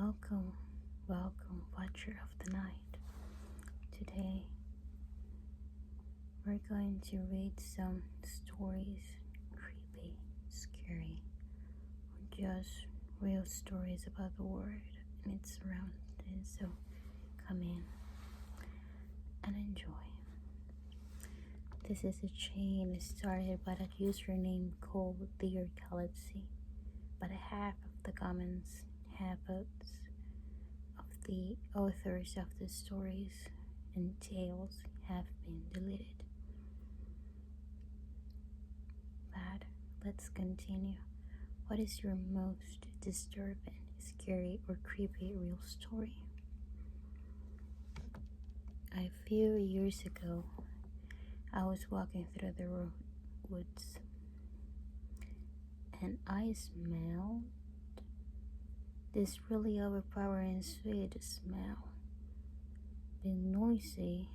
Welcome, welcome, watcher of the night. Today we're going to read some stories, creepy, scary, or just real stories about the world and its surroundings. So come in and enjoy. This is a chain started by a username called Dear Galaxy, but half of the comments, half votes of the authors of the stories and tales have been deleted. But let's continue. What is your most disturbing, scary, or creepy real story? A few years ago, I was walking through the woods and I smelled this really overpowering sweet smell. Being noisy,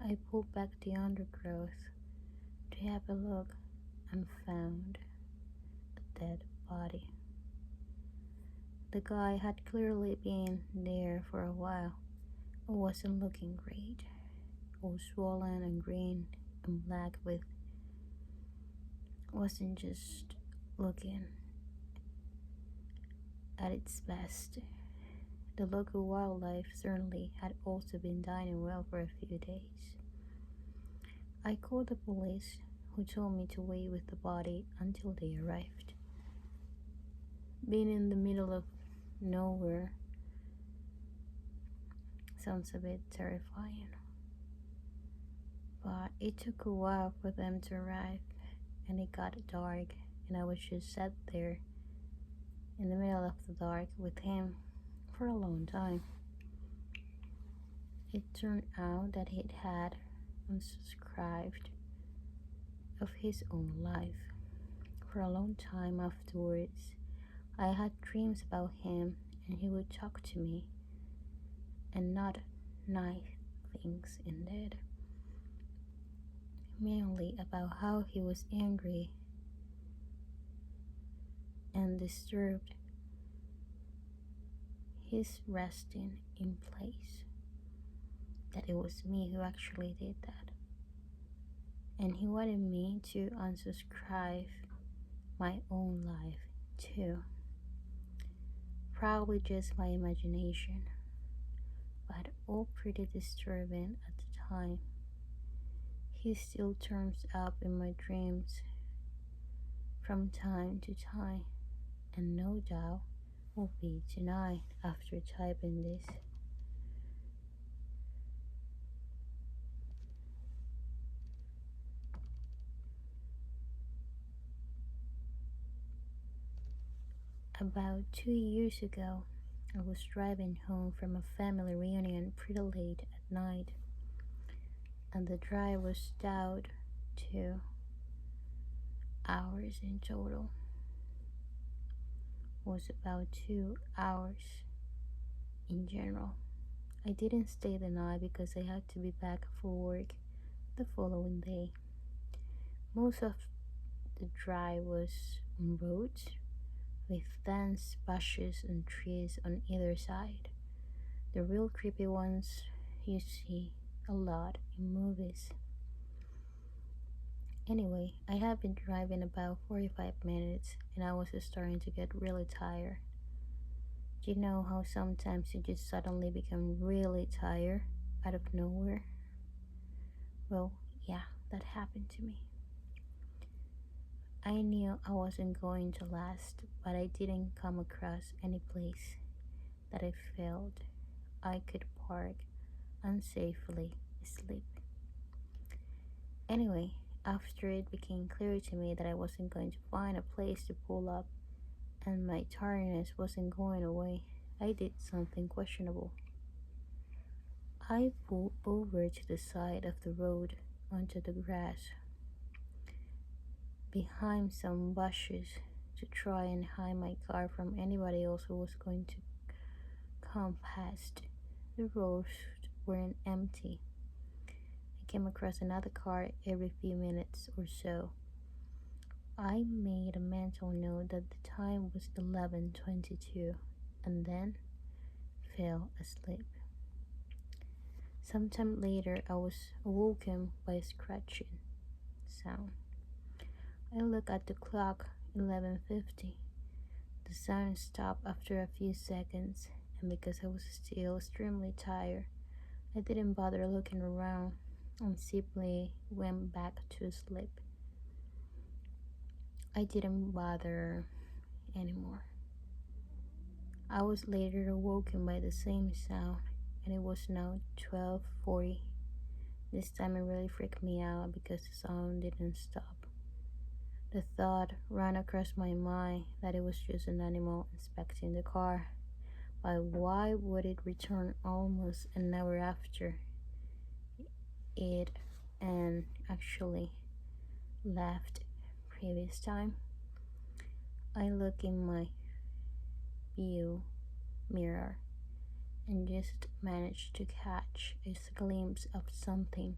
I pulled back the undergrowth to have a look and found a dead body. The guy had clearly been there for a while and wasn't looking great, all swollen and green and black with wasn't just looking at its best. The local wildlife certainly had also been dining well for a few days. I called the police, who told me to wait with the body until they arrived. Being in the middle of nowhere sounds a bit terrifying, but it took a while for them to arrive, and it got dark, and I was just sat there in the middle of the dark with him for a long time. It turned out that he had unsubscribed of his own life. For a long time afterwards, I had dreams about him, and he would talk to me, and not nice things indeed. Mainly about how he was angry and disturbed. His resting in place. That it was me who actually did that. And he wanted me to unsubscribe my own life too. Probably just my imagination, but all pretty disturbing at the time. He still turns up in my dreams from time to time, and no doubt will be tonight after typing this. About 2 years ago, I was driving home from a family reunion pretty late at night, and the drive was about 2 hours in total. Was about 2 hours in general. I didn't stay the night because I had to be back for work the following day. Most of the drive was on roads with dense bushes and trees on either side. The real creepy ones you see a lot in movies. Anyway, I had been driving about 45 minutes and I was starting to get really tired. Do you know how sometimes you just suddenly become really tired out of nowhere? Well, yeah, that happened to me. I knew I wasn't going to last, but I didn't come across any place that I felt I could park and safely sleep. Anyway, after it became clear to me that I wasn't going to find a place to pull up and my tiredness wasn't going away, I did something questionable. I pulled over to the side of the road onto the grass behind some bushes to try and hide my car from anybody else who was going to come past. The roads weren't empty. I came across another car every few minutes or so. I made a mental note that the time was 11:22 and then fell asleep. Sometime later, I was awoken by a scratching sound. I looked at the clock, 11:50. The sound stopped after a few seconds, and because I was still extremely tired, I didn't bother looking around and simply went back to sleep. I didn't bother anymore. I was later awoken by the same sound, and it was now 12:40. This time it really freaked me out because the sound didn't stop. The thought ran across my mind that it was just an animal inspecting the car. But why would it return almost an hour after it and actually left previous time? I look in my view mirror and just managed to catch a glimpse of something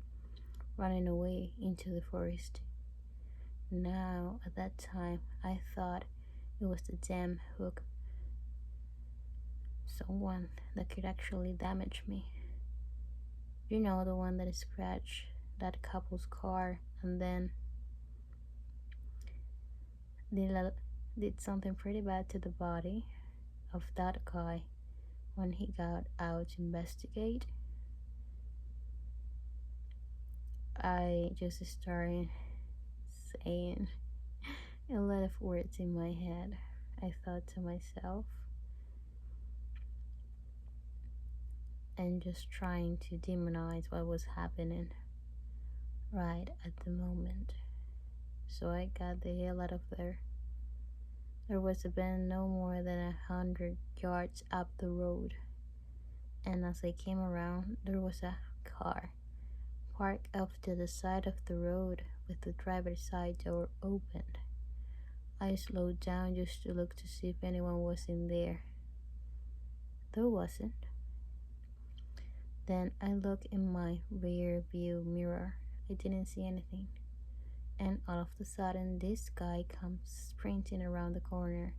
running away into the forest. Now, at that time, I thought it was the damn hook, someone that could actually damage me. You know, the one that scratched that couple's car and then did something pretty bad to the body of that guy when he got out to investigate. I just started saying a lot of words in my head. I thought to myself and just trying to demonize what was happening right at the moment. So I got the hell out of there. There was a bend no more than 100 yards up the road, and as I came around, there was a car parked off to the side of the road with the driver's side door opened. I slowed down just to look to see if anyone was in there. There wasn't. Then I looked in my rear view mirror. I didn't see anything. And all of a sudden, this guy comes sprinting around the corner.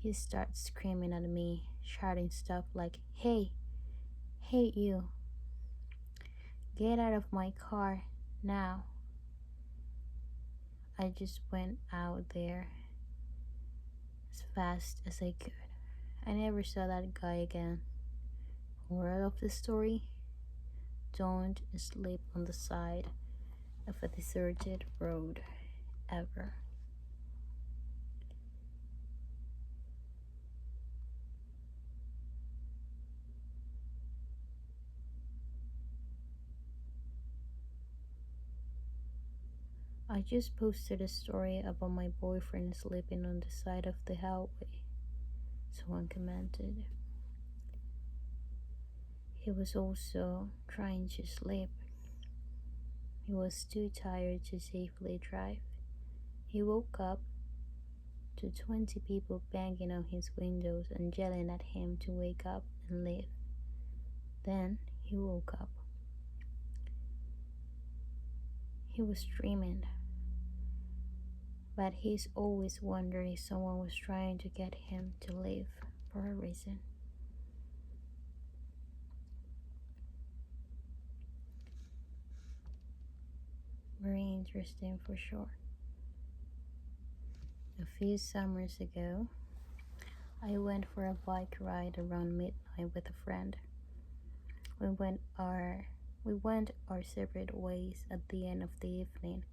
He starts screaming at me, shouting stuff like, "Hey, hey you, get out of my car now." I just went out there as fast as I could. I never saw that guy again. Moral of the story: don't sleep on the side of a deserted road ever. I just posted a story about my boyfriend sleeping on the side of the highway. Someone commented. He was also trying to sleep. He was too tired to safely drive. He woke up to 20 people banging on his windows and yelling at him to wake up and leave. Then he woke up. He was dreaming, but he's always wondered if someone was trying to get him to leave for a reason. Very interesting for sure. A few summers ago, I went for a bike ride around midnight with a friend. We went our separate ways at the end of the evening,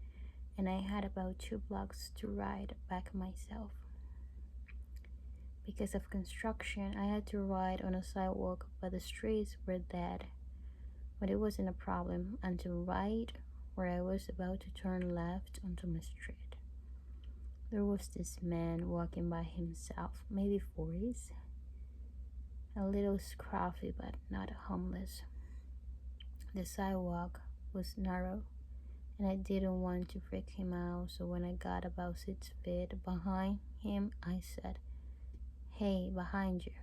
and I had about 2 blocks to ride back myself. Because of construction, I had to ride on a sidewalk, but the streets were dead. But it wasn't a problem until right where I was about to turn left onto my street. There was this man walking by himself, maybe 40s, a little scruffy but not homeless. The sidewalk was narrow, and I didn't want to freak him out, so when I got about 6 feet behind him, I said, "Hey, behind you,"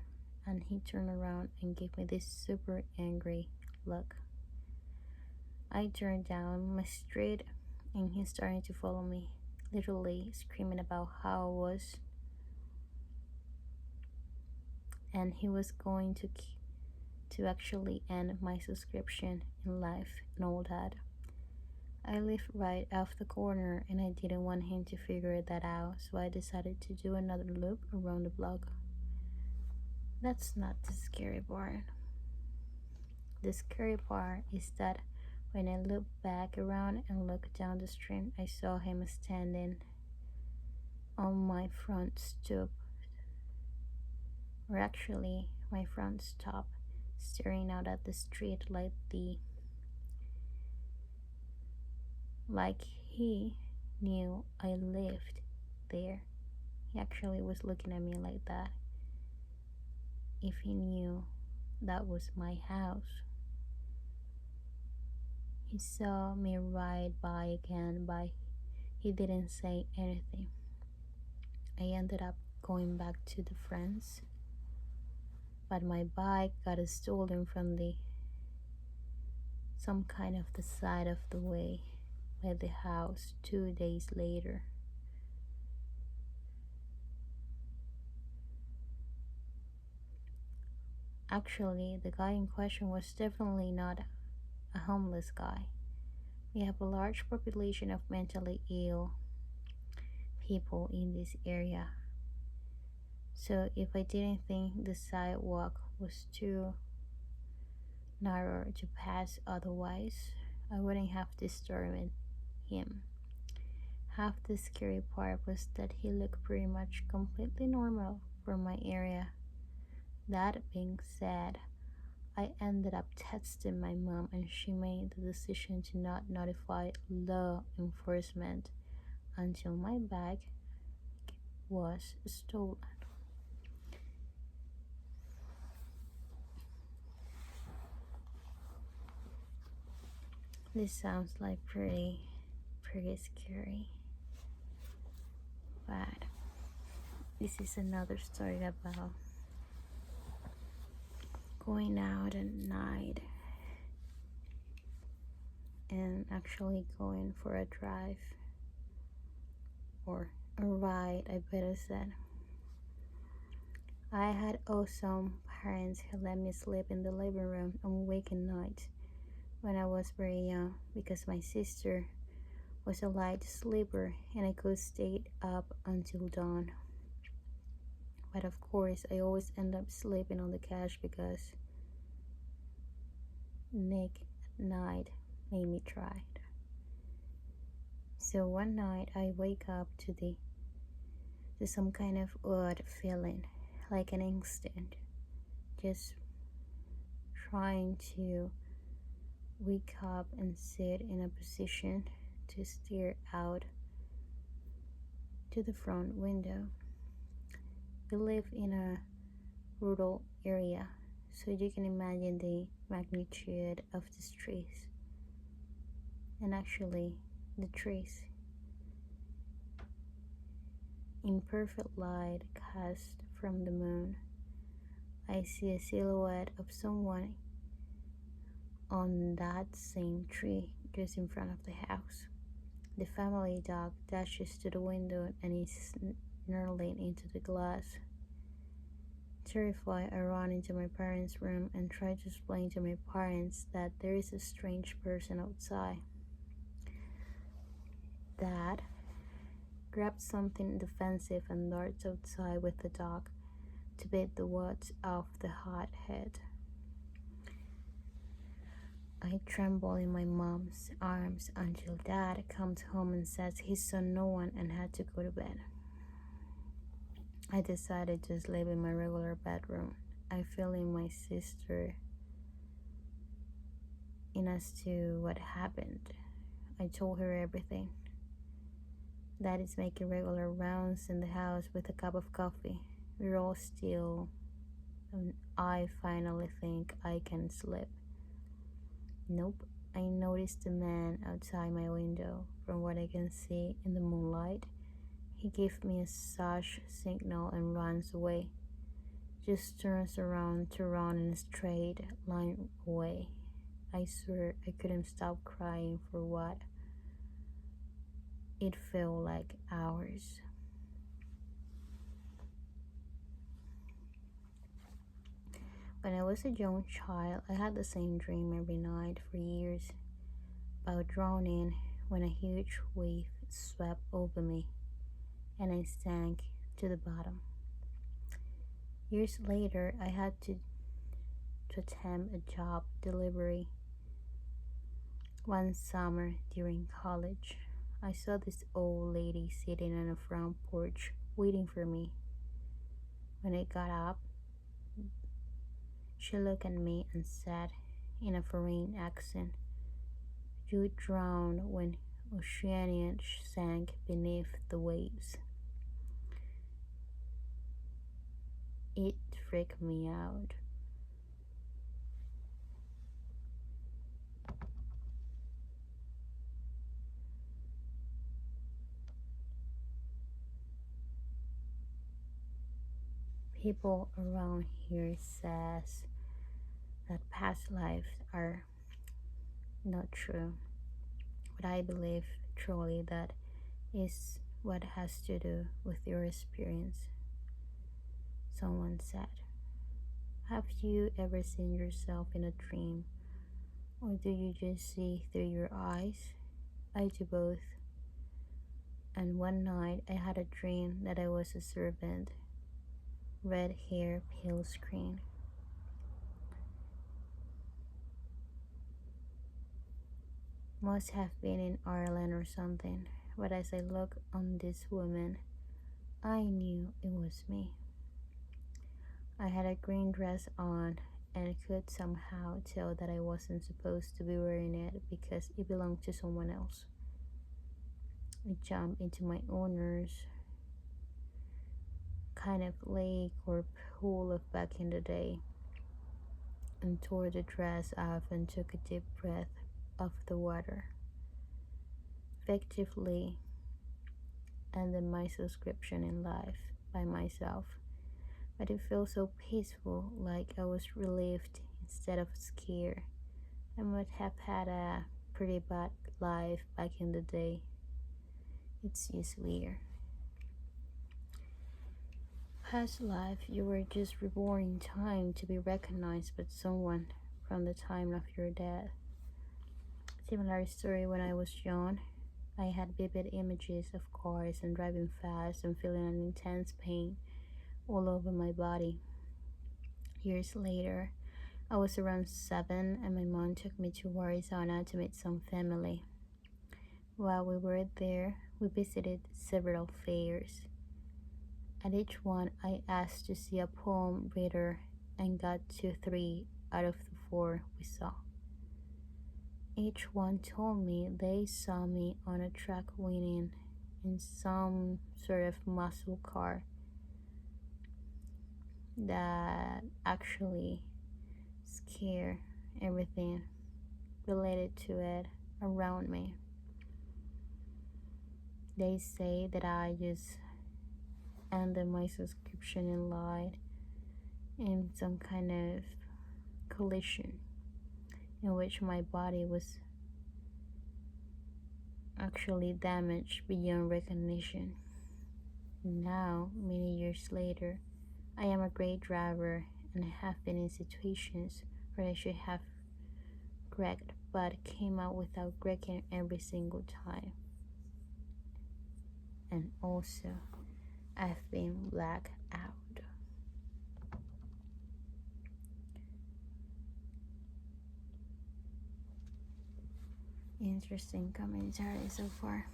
and he turned around and gave me this super angry look. I turned down my street, and he started to follow me, literally screaming about how I was and he was going to actually end my subscription in life and all that. I lived right off the corner and I didn't want him to figure that out, so I decided to do another loop around the block. That's not the scary part. The scary part is that when I looked back around and looked down the street, I saw him standing on my front stoop, or actually my front stop, staring out at the street like he knew I lived there. He actually was looking at me like that. If he knew that was my house. He saw me ride by again, but he didn't say anything. I ended up going back to the friends, but my bike got stolen from some kind of the side of the way by the house 2 days later. Actually, the guy in question was definitely not a homeless guy. We have a large population of mentally ill people in this area. So if I didn't think the sidewalk was too narrow to pass otherwise, I wouldn't have disturbed him. Half the scary part was that he looked pretty much completely normal for my area. That being said, I ended up texting my mom and she made the decision to not notify law enforcement until my bag was stolen. This sounds like pretty scary, but this is another story about going out at night and actually going for a drive or a ride, I better said. I had awesome parents who let me sleep in the living room on weekend nights when I was very young because my sister was a light sleeper and I could stay up until dawn. But of course, I always end up sleeping on the couch because Nick at night made me try it. So one night I wake up to some kind of odd feeling, like an instinct, just trying to wake up and sit in a position to stare out to the front window. We live in a rural area, so you can imagine the magnitude of these trees. And actually, the trees, in perfect light cast from the moon, I see a silhouette of someone on that same tree just in front of the house. The family dog dashes to the window and is snarling into the glass. Terrified, I run into my parents' room and try to explain to my parents that there is a strange person outside. Dad grabs something defensive and darts outside with the dog to beat the words off the hot head. I tremble in my mom's arms until Dad comes home and says he saw no one and had to go to bed. I decided to sleep in my regular bedroom. I fill in my sister in as to what happened. I told her everything. Dad is making regular rounds in the house with a cup of coffee. We're all still, and I finally think I can sleep. Nope, I noticed the man outside my window. From what I can see in the moonlight, he gave me a sash signal and runs away. Just turns around to run in a straight line away. I swear I couldn't stop crying for what it felt like hours. When I was a young child, I had the same dream every night for years about drowning when a huge wave swept over me and I sank to the bottom. Years later, I had to attempt a job delivery. One summer during college, I saw this old lady sitting on a front porch waiting for me. When I got up, she looked at me and said in a foreign accent, "You drowned when Oceania sank beneath the waves." It freaked me out. People around here says that past lives are not true, but I believe truly that is what has to do with your experience. Someone said, "Have you ever seen yourself in a dream, or do you just see through your eyes?" I do both. And one night I had a dream that I was a servant, red hair, pale skin. Must have been in Ireland or something, but as I looked on this woman, I knew it was me. I had a green dress on and could somehow tell that I wasn't supposed to be wearing it because it belonged to someone else. I jumped into my owner's kind of lake or pool of back in the day and tore the dress off and took a deep breath of the water. Effectively ended my subscription in life by myself, but it felt so peaceful, like I was relieved instead of scared. I might have had a pretty bad life back in the day. It's just weird. Past life, you were just reborn in time to be recognized by someone from the time of your death. Similar story when I was young. I had vivid images of cars and driving fast and feeling an intense pain all over my body. Years later, I was around 7 and my mom took me to Arizona to meet some family. While we were there, we visited several fairs. At each one, I asked to see a palm reader and got 2-3 out of the 4 we saw. Each one told me they saw me on a track winning in some sort of muscle car that actually scared everything related to it around me. They say that I just ended my subscription in light in some kind of collision in which my body was actually damaged beyond recognition. Now, many years later, I am a great driver and have been in situations where I should have wrecked but came out without wrecking every single time. And also, I've been blacked out. Interesting commentary so far.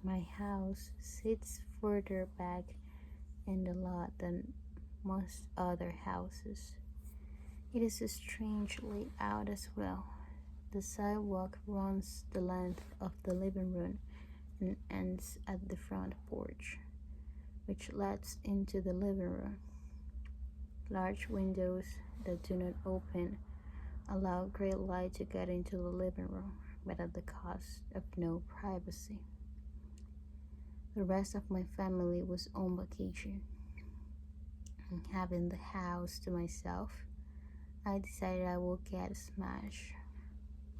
My house sits further back in the lot than most other houses. It is strangely out as well. The sidewalk runs the length of the living room and ends at the front porch, which lets into the living room. Large windows that do not open allow great light to get into the living room, but at the cost of no privacy. The rest of my family was on vacation, and having the house to myself, I decided I would get smashed.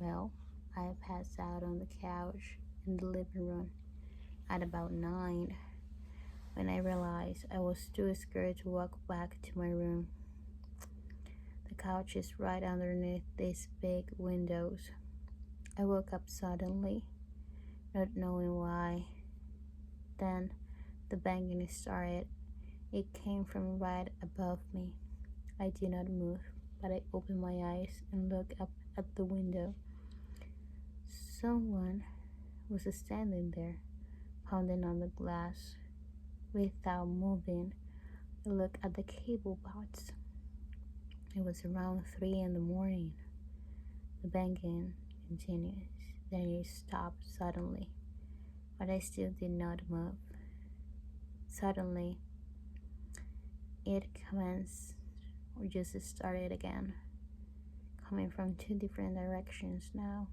Well, I passed out on the couch in the living room at about 9 when I realized I was too scared to walk back to my room. couch is right underneath these big windows. I woke up suddenly, not knowing why. Then the banging started. It came from right above me. I did not move, but I opened my eyes and looked up at the window. Someone was standing there, pounding on the glass. Without moving, I looked at the cable box. It was around 3 in the morning. The banging continued. Then it stopped suddenly, but I still did not move. Suddenly, it commenced or just started again, coming from 2 different directions now.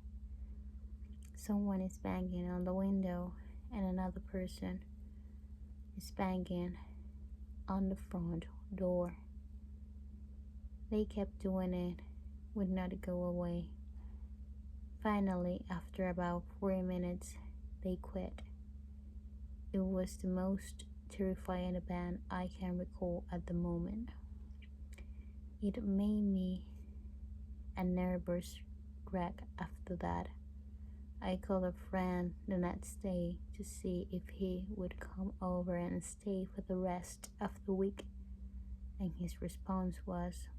Someone is banging on the window, and another person is banging on the front door. They kept doing it, would not go away. Finally, after about 40 minutes, they quit. It was the most terrifying event I can recall at the moment. It made me a nervous wreck after that. I called a friend the next day to see if he would come over and stay for the rest of the week, and his response was,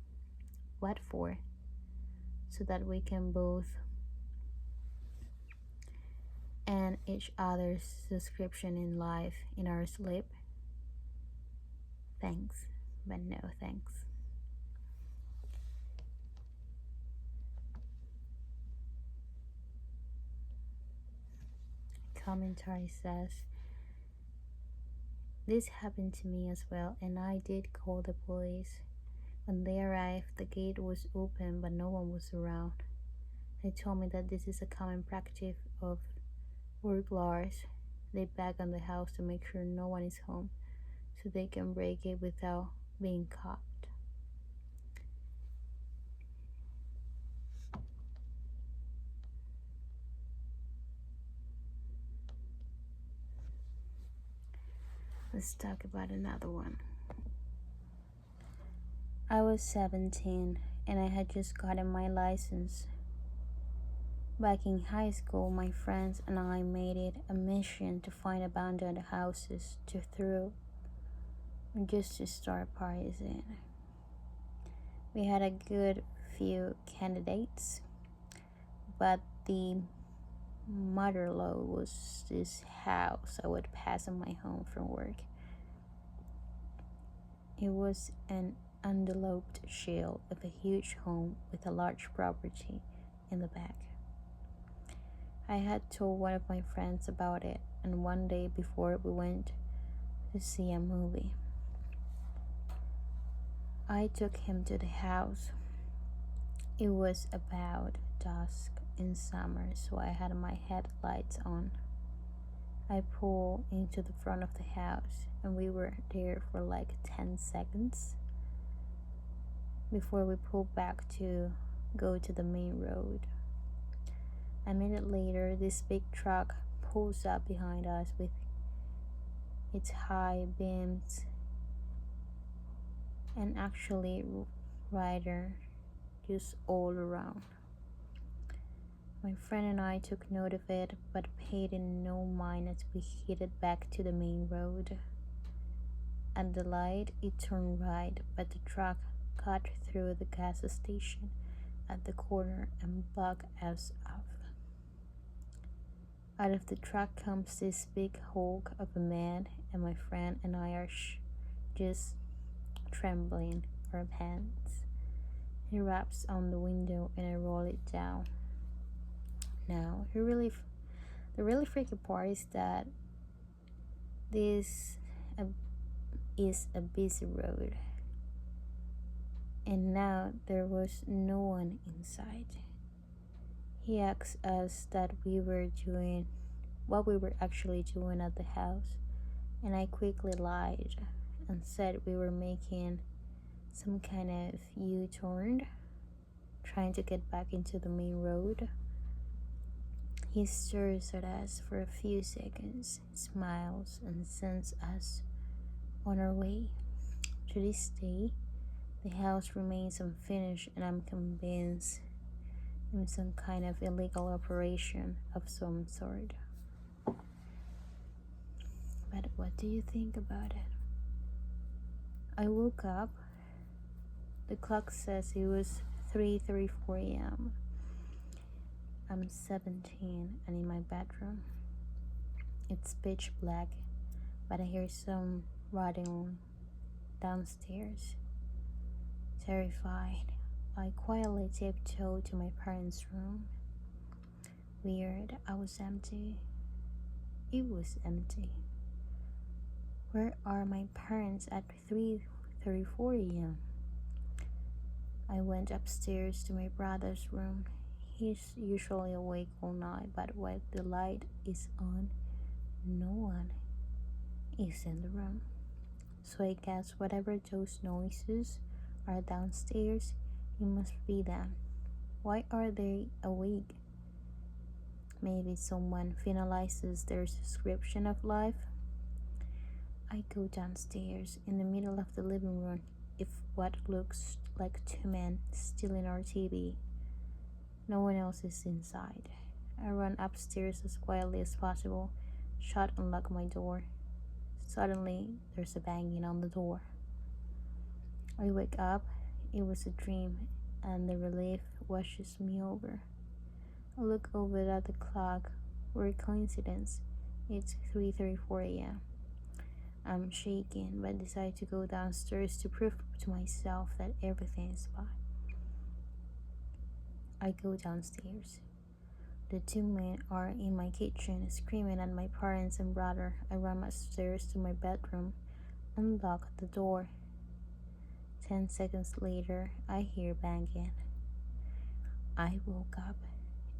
"What for?" "So that we can both end each other's subscription in life in our sleep." Thanks, but no thanks. Commentary says, "This happened to me as well, and I did call the police. When they arrived, the gate was open, but no one was around. They told me that this is a common practice of burglars. They bang on the house to make sure no one is home, so they can break it without being caught." Let's talk about another one. I was 17 and I had just gotten my license. Back in high school, my friends and I made it a mission to find abandoned houses to throw just to start parties in. We had a good few candidates, but the mother-in-law was this house I would pass on my home from work. It was an undeveloped shell of a huge home with a large property in the back. I had told one of my friends about it, and one day before we went to see a movie, I took him to the house. It was about dusk in summer, so I had my headlights on. I pulled into the front of the house, and we were there for like 10 seconds before we pulled back to go to the main road. A minute later, this big truck pulls up behind us with its high beams and actually rider just all around. My friend and I took note of it, but paid no mind as we headed back to the main road. At the light, it turned right, but the truck cut through the gas station at the corner and blocked us off. Out of the truck comes this big hulk of a man, and my friend and I are just trembling our hands. He raps on the window and I roll it down. Now, the really freaky part is that this is a busy road, and now there was no one inside. He asked us that we were doing what we were actually doing at the house, and I quickly lied and said we were making some kind of U-turn, trying to get back into the main road. He stares at us for a few seconds, smiles, and sends us on our way. To this day, the The house remains unfinished, and I'm convinced it was some kind of illegal operation of some sort. But what do you think about it? I woke up. The clock says it was 3:34 a.m. I'm 17 and in my bedroom. It's pitch black, but I hear some rattling downstairs. Terrified, I quietly tiptoed to my parents' room. Weird, I was empty. It was empty. Where are my parents at 3:34 a.m.? I went upstairs to my brother's room. He's usually awake all night, but when the light is on, no one is in the room. So I guess whatever those noises are downstairs, it must be them. Why are they awake? Maybe someone finalizes their description of life. I go downstairs in the middle of the living room if what looks like two men stealing our TV. No one else is inside. I run upstairs as quietly as possible, shut and lock my door. Suddenly, there's a banging on the door. I wake up. It was a dream, and the relief washes me over. I look over at the clock. What a coincidence. It's 3:34 a.m. I'm shaking, but decide to go downstairs to prove to myself that everything is fine. I go downstairs. The two men are in my kitchen, screaming at my parents and brother. I run upstairs to my bedroom and lock the door. 10 seconds later, I hear banging. I woke up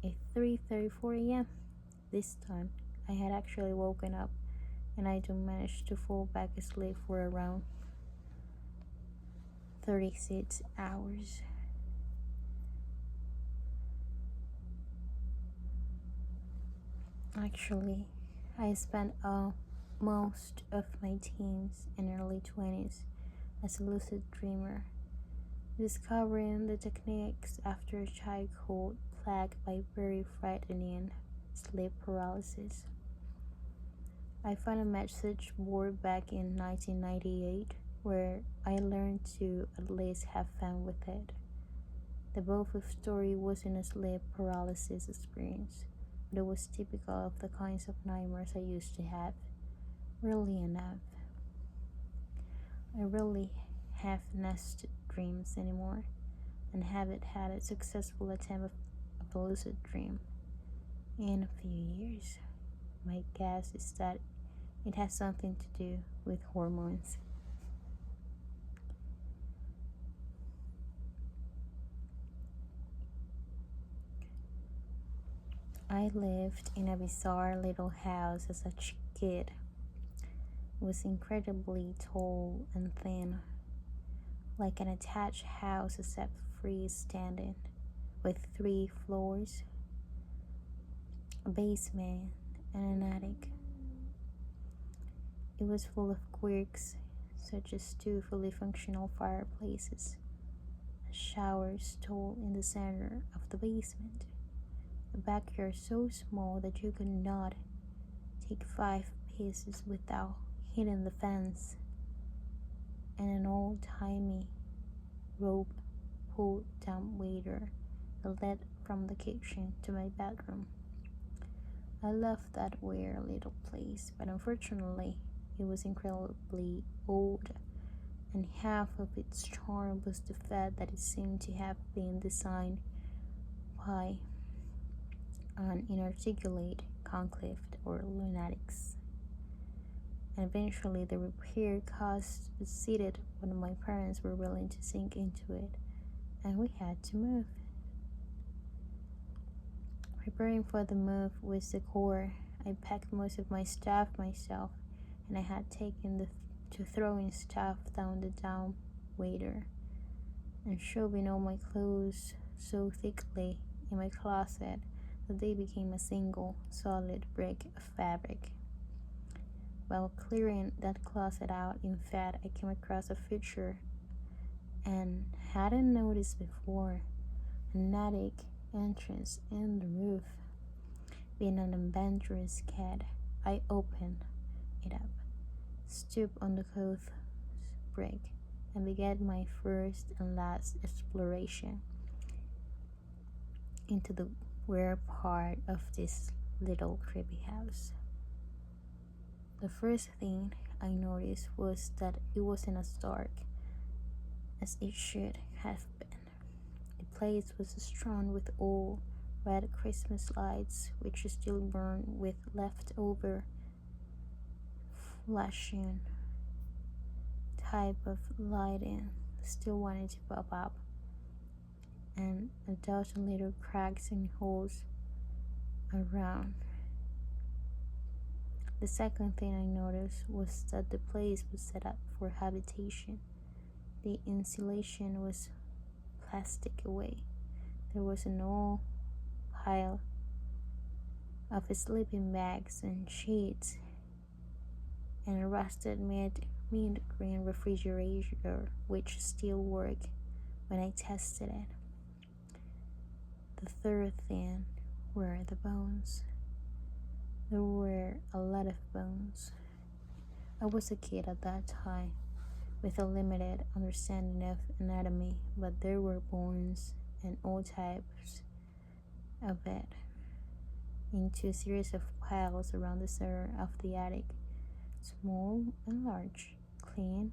at 3:34 a.m. This time, I had actually woken up, and I don't manage to fall back asleep for around 36 hours. Actually, I spent most of my teens and early 20s as a lucid dreamer, discovering the techniques after childhood plagued by very frightening sleep paralysis. I found a message board back in 1998 where I learned to at least have fun with it. The bulk of story wasn't a sleep paralysis experience, but it was typical of the kinds of nightmares I used to have. Really enough, I really have nested dreams anymore, and haven't had a successful attempt of a lucid dream in a few years. My guess is that it has something to do with hormones. I lived in a bizarre little house as a kid. It was incredibly tall and thin, like an attached house except freestanding, with 3 floors, a basement, and an attic. It was full of quirks, such as 2 fully functional fireplaces, a shower stall in the center of the basement, a backyard so small that you could not take 5 paces without hitting the fence, and an old-timey rope pull-down waiter that led from the kitchen to my bedroom. I loved that weird little place, but unfortunately, it was incredibly old, and half of its charm was the fact that it seemed to have been designed by an inarticulate conclave or lunatics. And eventually, the repair cost exceeded what my parents were willing to sink into it, and we had to move. Preparing for the move was the core. I packed most of my stuff myself, and I had taken to throwing stuff down the dumb waiter and shoving all my clothes so thickly in my closet that they became a single solid brick of fabric. While clearing that closet out, in fact, I came across a feature and hadn't noticed before an attic entrance in the roof. Being an adventurous cat, I opened it up, stooped on the clothes brick, and began my first and last exploration into the weird part of this little creepy house. The first thing I noticed was that it wasn't as dark as it should have been. The place was strewn with old red Christmas lights, which still burned with leftover flashing type of lighting still wanted to pop up, and a dozen little cracks and holes around. The second thing I noticed was that the place was set up for habitation. The insulation was plastic away. There was an old pile of sleeping bags and sheets, and a rusted mint green refrigerator which still worked when I tested it. The third thing were the bones. There were a lot of bones. I was a kid at that time with a limited understanding of anatomy, but there were bones and all types of it into a series of piles around the center of the attic, small and large, clean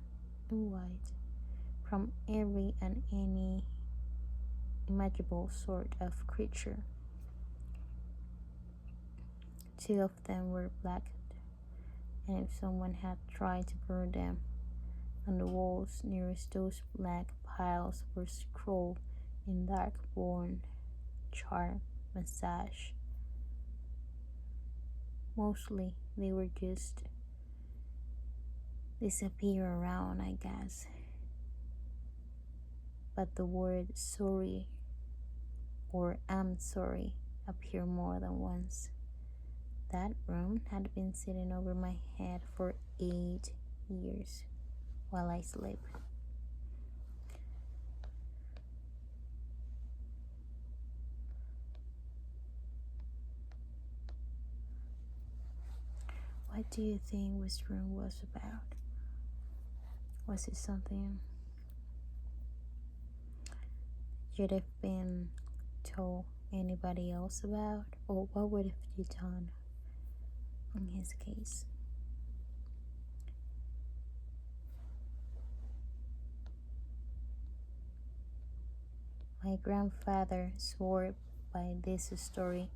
and white, from every and any imaginable sort of creature. Two of them were blackened, and if someone had tried to burn them, on the walls nearest those black piles were scrawled in dark brown charm massage. Mostly they were just disappear around, I guess. But the word sorry or I'm sorry appeared more than once. That room had been sitting over my head for 8 years while I slept. What do you think this room was about? Was it something you'd have been told anybody else about? Or what would have you done in his case? My grandfather swore by this story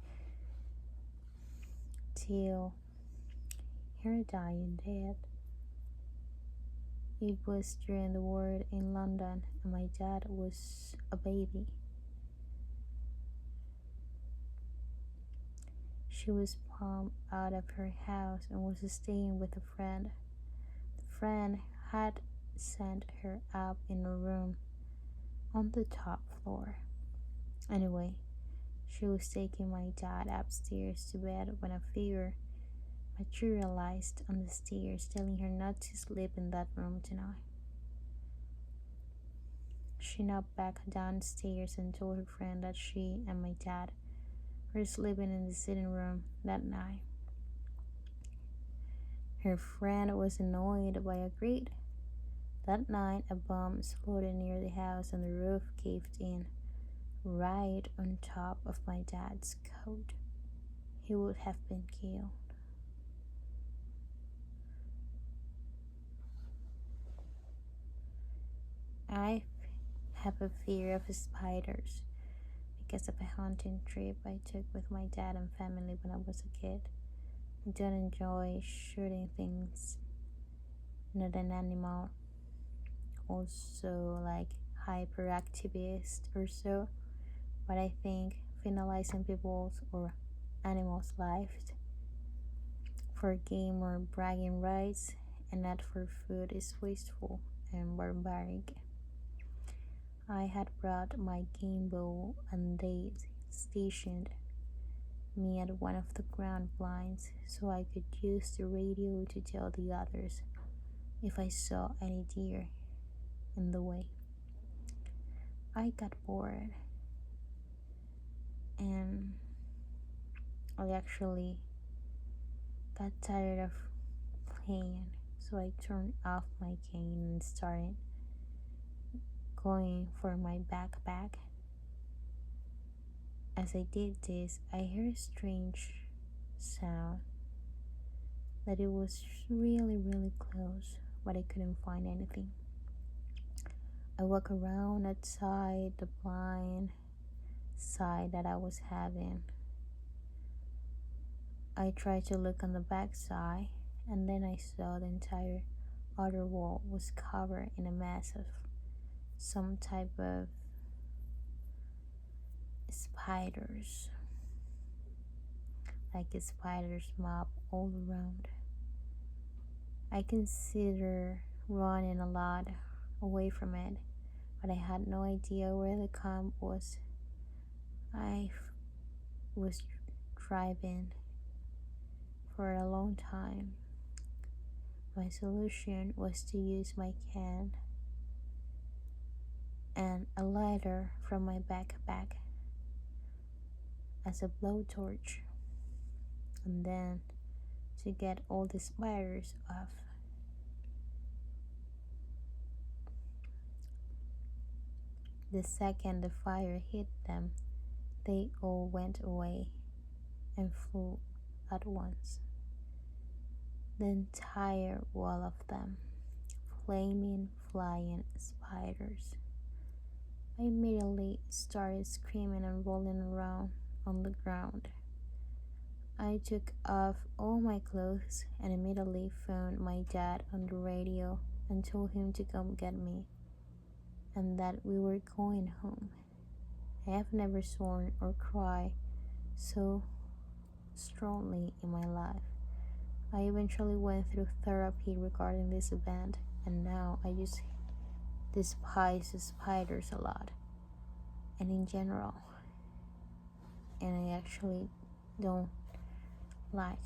till her dying dead. It was during the war in London, and my dad was a baby. She was pumped out of her house and was staying with a friend. The friend had sent her up in a room on the top floor. Anyway, she was taking my dad upstairs to bed when a figure materialized on the stairs, telling her not to sleep in that room tonight. She knocked back downstairs and told her friend that she and my dad were sleeping in the sitting room that night. Her friend was annoyed but agreed. That night, a bomb exploded near the house and the roof caved in right on top of my dad's coat. He would have been killed. I have a fear of spiders because of a hunting trip I took with my dad and family when I was a kid. I don't enjoy shooting things, not an animal, also like hyperactivist or so, but I think finalizing people's or animals' lives for game or bragging rights and not for food is wasteful and barbaric. I had brought my game bow and they stationed me at one of the ground blinds so I could use the radio to tell the others if I saw any deer in the way. I got bored and I actually got tired of playing, so I turned off my cane and started going for my backpack. As I did this, I heard a strange sound that it was really, really close, but I couldn't find anything. I walked around outside the blind side that I was having. I tried to look on the back side, and then I saw the entire other wall was covered in a mess of some type of spiders, like a spider's mob all around. I considered running a lot away from it, but I had no idea where the camp was. Was driving for a long time. My solution was to use my can and a lighter from my backpack as a blowtorch, and then to get all the spiders off. The second the fire hit them, they all went away and flew at once. The entire wall of them, flaming, flying spiders. I immediately started screaming and rolling around on the ground. I took off all my clothes and immediately phoned my dad on the radio and told him to come get me and that we were going home. I have never sworn or cried so strongly in my life. I eventually went through therapy regarding this event, and now I just despise spiders a lot and in general, and I actually don't like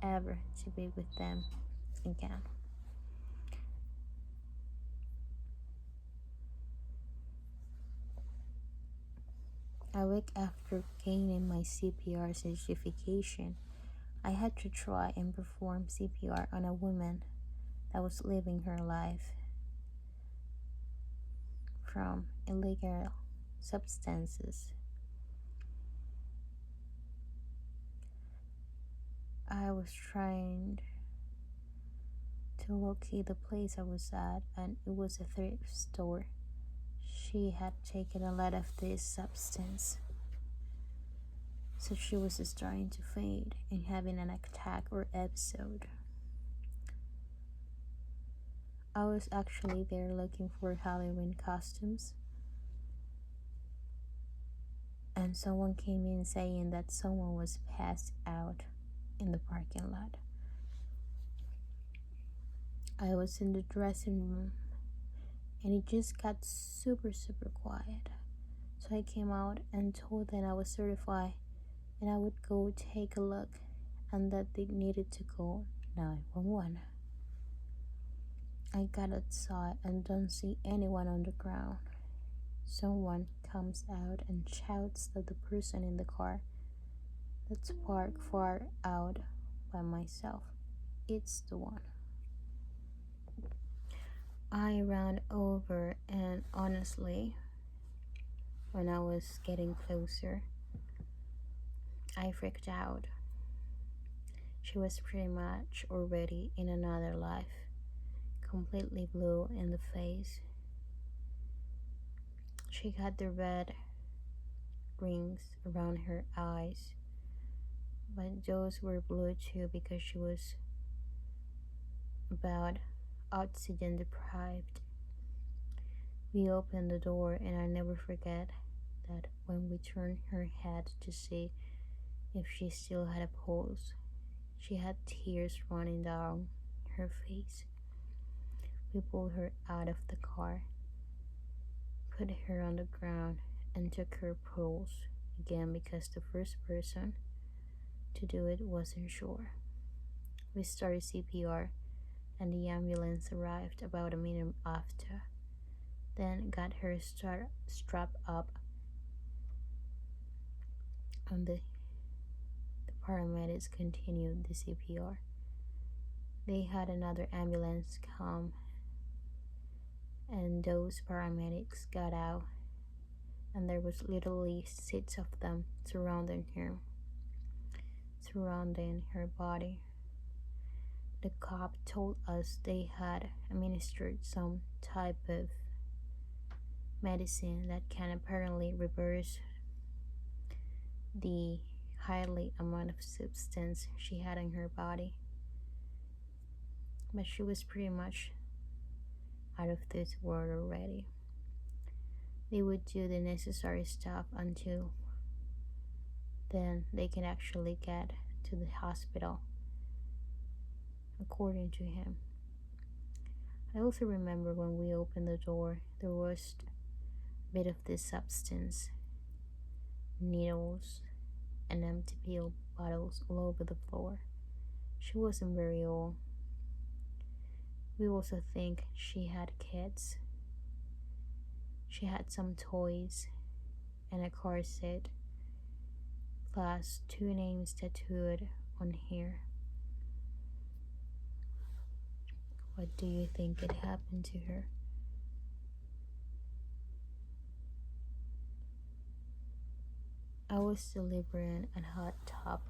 ever to be with them again. A week after gaining my CPR certification, I had to try and perform CPR on a woman that was living her life from illegal substances. I was trying to locate the place I was at, and it was a thrift store. She had taken a lot of this substance, so she was starting to faint and having an attack or episode. I was actually there looking for Halloween costumes, and someone came in saying that someone was passed out in the parking lot. I was in the dressing room and it just got super quiet. So I came out and told them I was certified and I would go take a look and that they needed to call 911. I got outside and don't see anyone on the ground. Someone comes out and shouts that the person in the car that's parked far out by myself, it's the one. I ran over, and honestly, when I was getting closer, I freaked out. She was pretty much already in another life, completely blue in the face. She had the red rings around her eyes, but those were blue too because she was about oxygen deprived. We opened the door, and I never forget that when we turned her head to see if she still had a pulse, she had tears running down her face. We pulled her out of the car, put her on the ground, and took her pulse again because the first person to do it wasn't sure. We started CPR, and the ambulance arrived about a minute after. then got her strapped up, and the paramedics continued the CPR. They had another ambulance come, and those paramedics got out, and there was literally six of them surrounding her body. The cop told us they had administered some type of medicine that can apparently reverse the highly amount of substance she had in her body. But she was pretty much out of this world already. They would do the necessary stuff until then they can actually get to the hospital, according to him. I also remember when we opened the door, there was a bit of this substance, needles, and empty pill bottles all over the floor. She wasn't very old. We also think she had kids. She had some toys and a car seat, plus 2 names tattooed on here. What do you think had happened to her? I was delivering a hot tub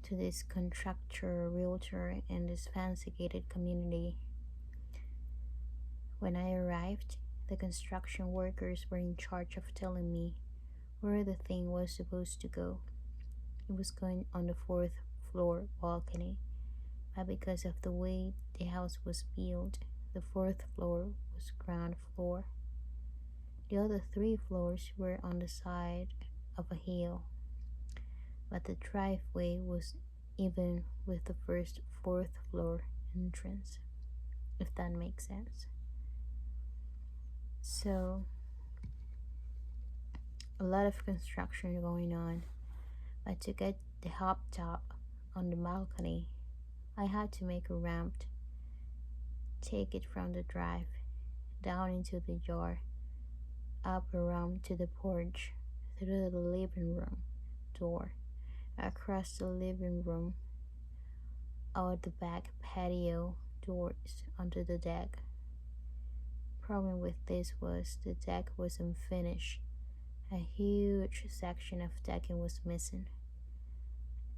to this contractor realtor in this fancy gated community. When I arrived, the construction workers were in charge of telling me where the thing was supposed to go. It was going on the 4th floor balcony, but because of the way the house was built, the 4th floor was ground floor. The other 3 floors were on the side of a hill, but the driveway was even with the 4th floor entrance, if that makes sense. So, a lot of construction going on, but to get the hot tub on the balcony, I had to make a ramp, take it from the drive, down into the yard, up around to the porch, through the living room door, across the living room, out the back patio doors onto the deck. Problem with this was the deck wasn't finished. A huge section of decking was missing.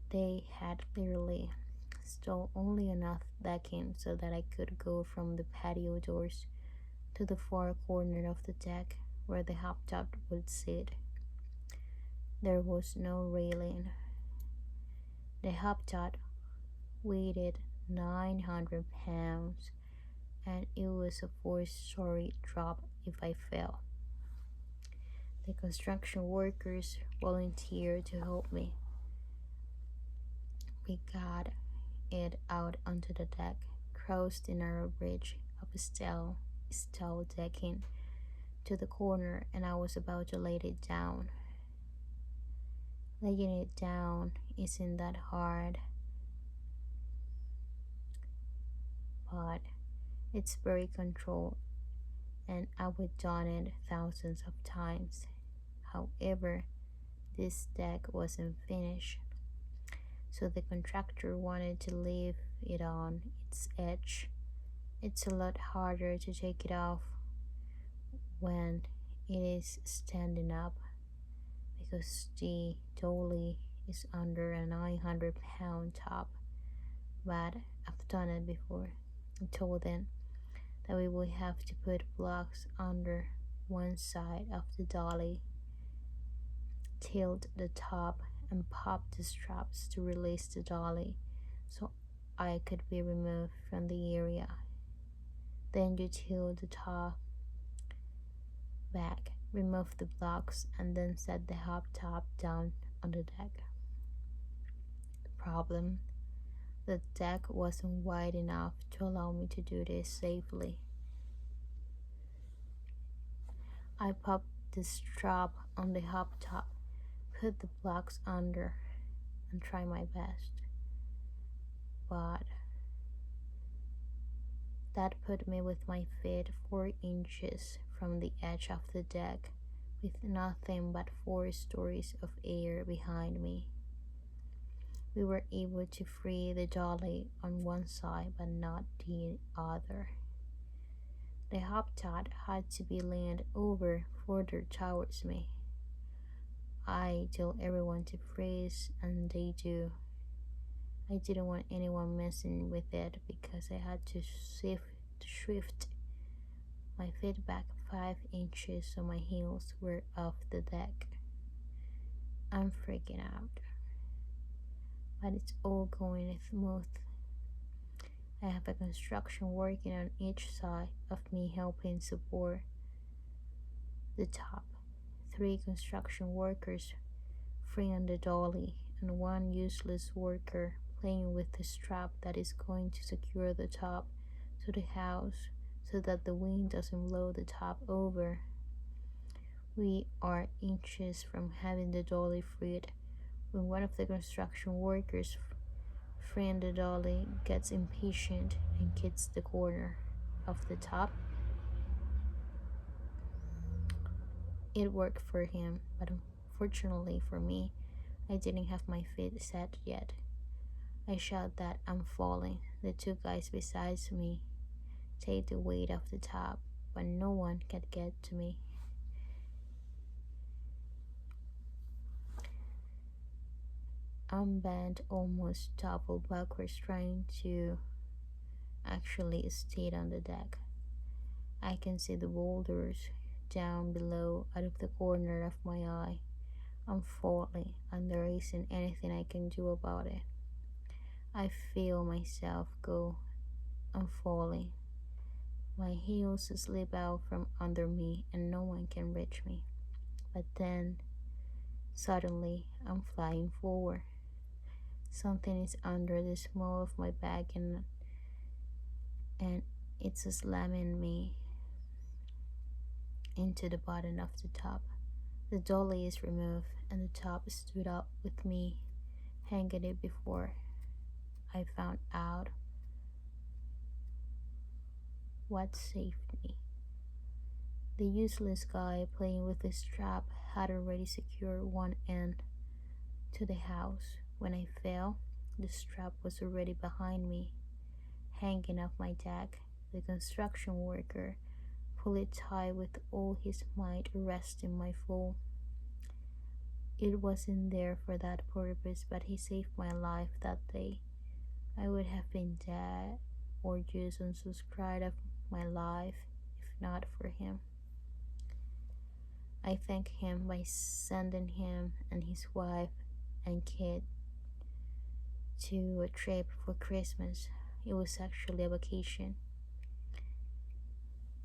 They had literally stole only enough decking so that I could go from the patio doors to the far corner of the deck where the hot tub would sit. There was no railing. The hot tub weighed 900 pounds, and it was a 4-story drop if I fell. The construction workers volunteered to help me. We got it out onto the deck, crossed the narrow bridge of steel decking to the corner, and I was about to lay it down. Laying it down isn't that hard, but it's very controlled, and I would done it thousands of times. However, this deck wasn't finished, so the contractor wanted to leave it on its edge. It's a lot harder to take it off when it is standing up, because the dolly is under a 900-pound top. But I've done it before. I told them that we would have to put blocks under one side of the dolly, tilt the top, and pop the straps to release the dolly so I could be removed from the area. Then you tilt the top back, remove the blocks, and then set the hot top down on the deck. The problem: the deck wasn't wide enough to allow me to do this safely. I popped the strap on the hot top, put the blocks under, and tried my best. But that put me with my feet 4 inches from the edge of the deck with nothing but 4 stories of air behind me. We were able to free the dolly on one side but not the other. The habitat had to be leaned over further towards me. I tell everyone to freeze, and they do. I didn't want anyone messing with it because I had to shift my feet back 5 inches so my heels were off the deck. I'm freaking out, but it's all going smooth. I have a construction working on each side of me helping support the top. 3 construction workers freeing the dolly, and 1 useless worker playing with the strap that is going to secure the top to the house so that the wind doesn't blow the top over. We are inches from having the dolly freed when one of the construction workers freeing the dolly gets impatient and kicks the corner of the top. It worked for him, but unfortunately for me, I didn't have my feet set yet. I shout that I'm falling. The 2 guys beside me take the weight of the top, but no one can get to me. I'm bent almost double backwards trying to actually stay on the deck. I can see the boulders down below out of the corner of my eye. I'm falling, and there isn't anything I can do about it. I feel myself go. I'm falling. My heels slip out from under me and no one can reach me. But then, suddenly, I'm flying forward. Something is under the small of my back and it's slamming me into the bottom of the top. The dolly is removed and the top stood up with me hanging it before I found out what saved me. The useless guy playing with the strap had already secured one end to the house. When I fell, the strap was already behind me, hanging off my deck. The construction worker pulled it tight with all his might, arresting my fall. It wasn't there for that purpose, but he saved my life that day. I would have been dead or just unsubscribed of my life if not for him. I thank him by sending him and his wife and kid to a trip for Christmas. It was actually a vacation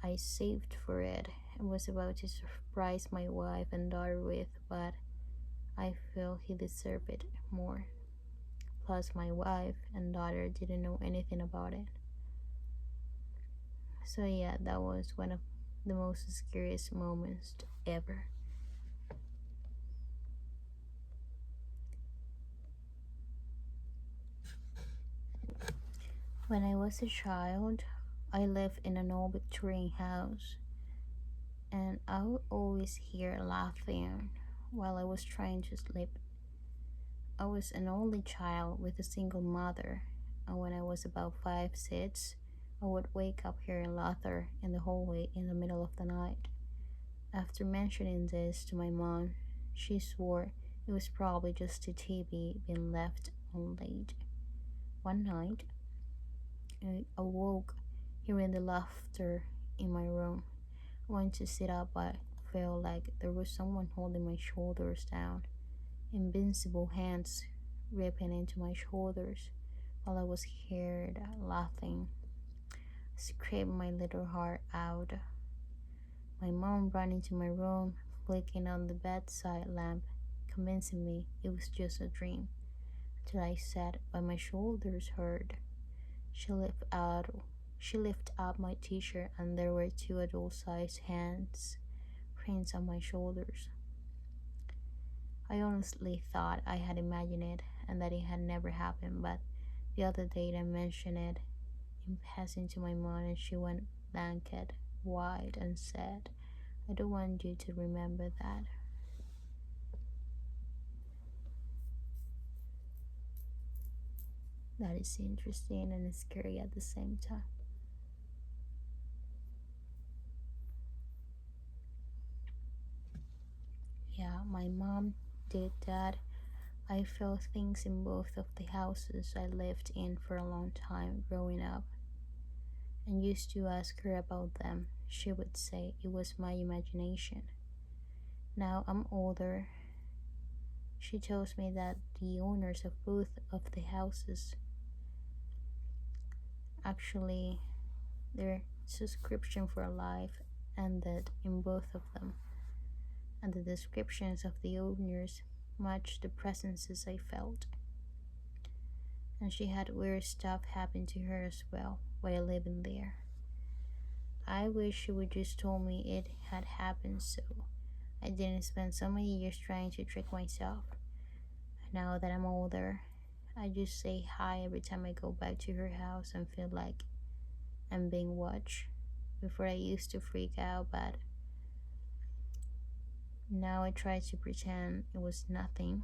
I saved for it and was about to surprise my wife and daughter with, but I feel he deserved it more. Plus, my wife and daughter didn't know anything about it. So yeah, that was one of the most scariest moments ever. When I was a child, I lived in an old Victorian house, and I would always hear laughing while I was trying to sleep. I was an only child with a single mother, and when I was about 5, 6, I would wake up hearing laughter in the hallway in the middle of the night. After mentioning this to my mom, she swore it was probably just the TV being left on late. One night, I awoke hearing the laughter in my room. I went to sit up but felt like there was someone holding my shoulders down. Invincible hands ripping into my shoulders while I was scared, laughing. I scraped my little heart out. My mom ran into my room, flicking on the bedside lamp, convincing me it was just a dream, till I sat by my shoulders hurt. She lifted up my t-shirt and there were 2 adult-sized hands prints on my shoulders. I honestly thought I had imagined it and that it had never happened, but the other day I mentioned it in passing to my mom and she went blanket white and said, I don't want you to remember that. That is interesting and scary at the same time. Yeah, my mom did that. I felt things in both of the houses I lived in for a long time growing up and used to ask her about them. She would say it was my imagination. Now I'm older. She tells me that the owners of both of the houses actually their subscription for life ended in both of them, and the descriptions of the owners matched the presences I felt. And she had weird stuff happen to her as well while living there. I wish she would just told me it had happened so I didn't spend so many years trying to trick myself. Now that I'm older, I just say hi every time I go back to her house and feel like I'm being watched. Before I used to freak out, but now I try to pretend it was nothing,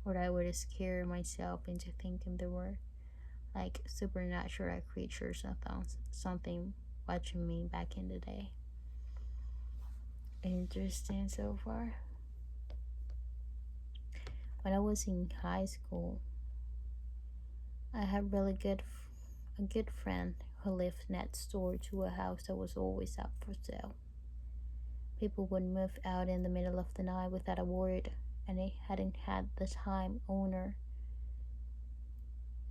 or I would scare myself into thinking there were like supernatural creatures or something watching me back in the day. Interesting so far. When I was in high school, I had a good friend who lived next door to a house that was always up for sale. People would move out in the middle of the night without a word, and they hadn't had the time owner,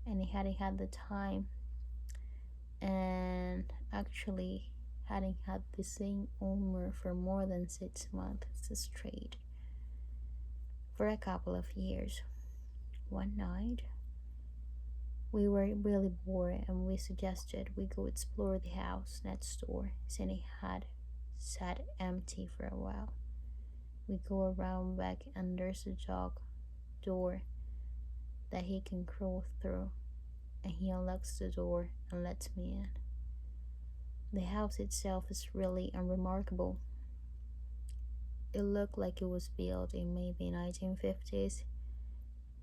and he hadn't had the time, and actually hadn't had the same owner for more than 6 months straight, for a couple of years. One night, we were really bored and we suggested we go explore the house next door since it had sat empty for a while. We go around back and there's a dog door that he can crawl through, and he unlocks the door and lets me in. The house itself is really unremarkable. It looked like it was built in maybe 1950s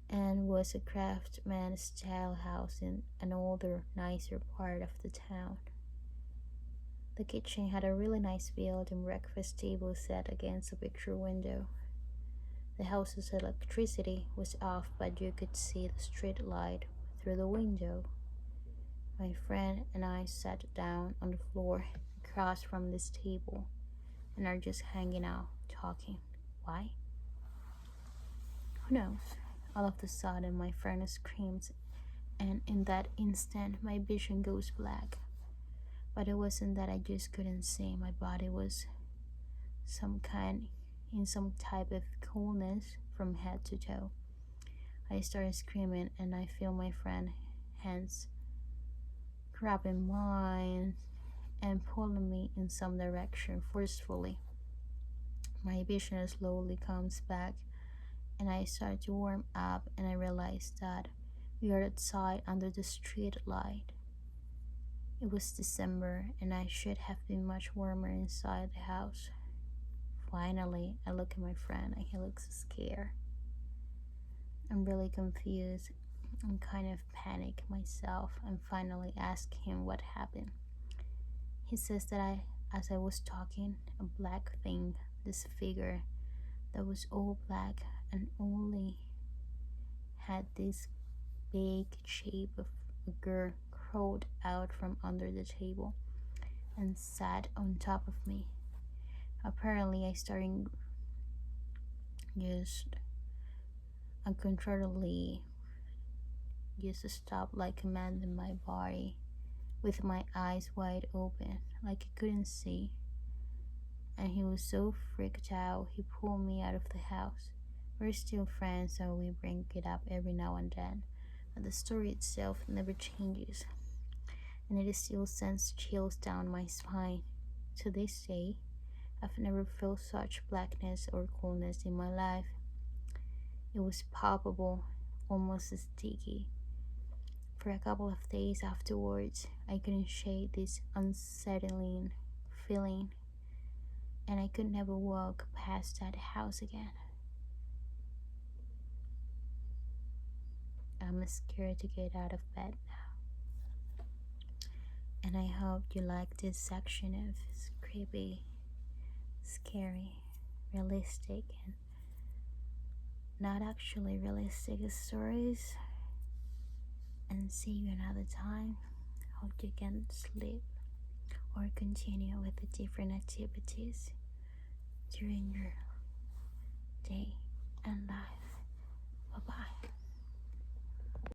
and was a craftsman style house in an older, nicer part of the town. The kitchen had a really nice built-in breakfast table set against a picture window. The house's electricity was off, but you could see the street light through the window. My friend and I sat down on the floor across from this table and are just hanging out, talking. Why? Who knows? All of a sudden, my friend screams, and in that instant, my vision goes black. But it wasn't that I just couldn't see. My body was in some type of coolness from head to toe. I started screaming, and I feel my friend's hands grabbing mine and pulling me in some direction forcefully. My vision slowly comes back, and I start to warm up, and I realize that we are outside under the street light. It was December, and I should have been much warmer inside the house. Finally, I look at my friend, and he looks scared. I'm really confused. I'm kind of panicked myself, and finally ask him what happened. He says that as I was talking, a black thing, this figure that was all black and only had this big shape of a girl crawled out from under the table and sat on top of me. Apparently, I started just uncontrollably just stop like commanding my body with my eyes wide open like I couldn't see, and he was so freaked out he pulled me out of the house. We're still friends and we bring it up every now and then, but the story itself never changes, and it still sends chills down my spine. To this day, I've never felt such blackness or coolness in my life. It was palpable, almost sticky. For a couple of days afterwards, I couldn't shake this unsettling feeling. and I could never walk past that house again. I'm scared to get out of bed now. And I hope you like this section of creepy, scary, realistic, and not actually realistic stories. And see you another time. Hope you can sleep or continue with the different activities during your day and life. Bye bye.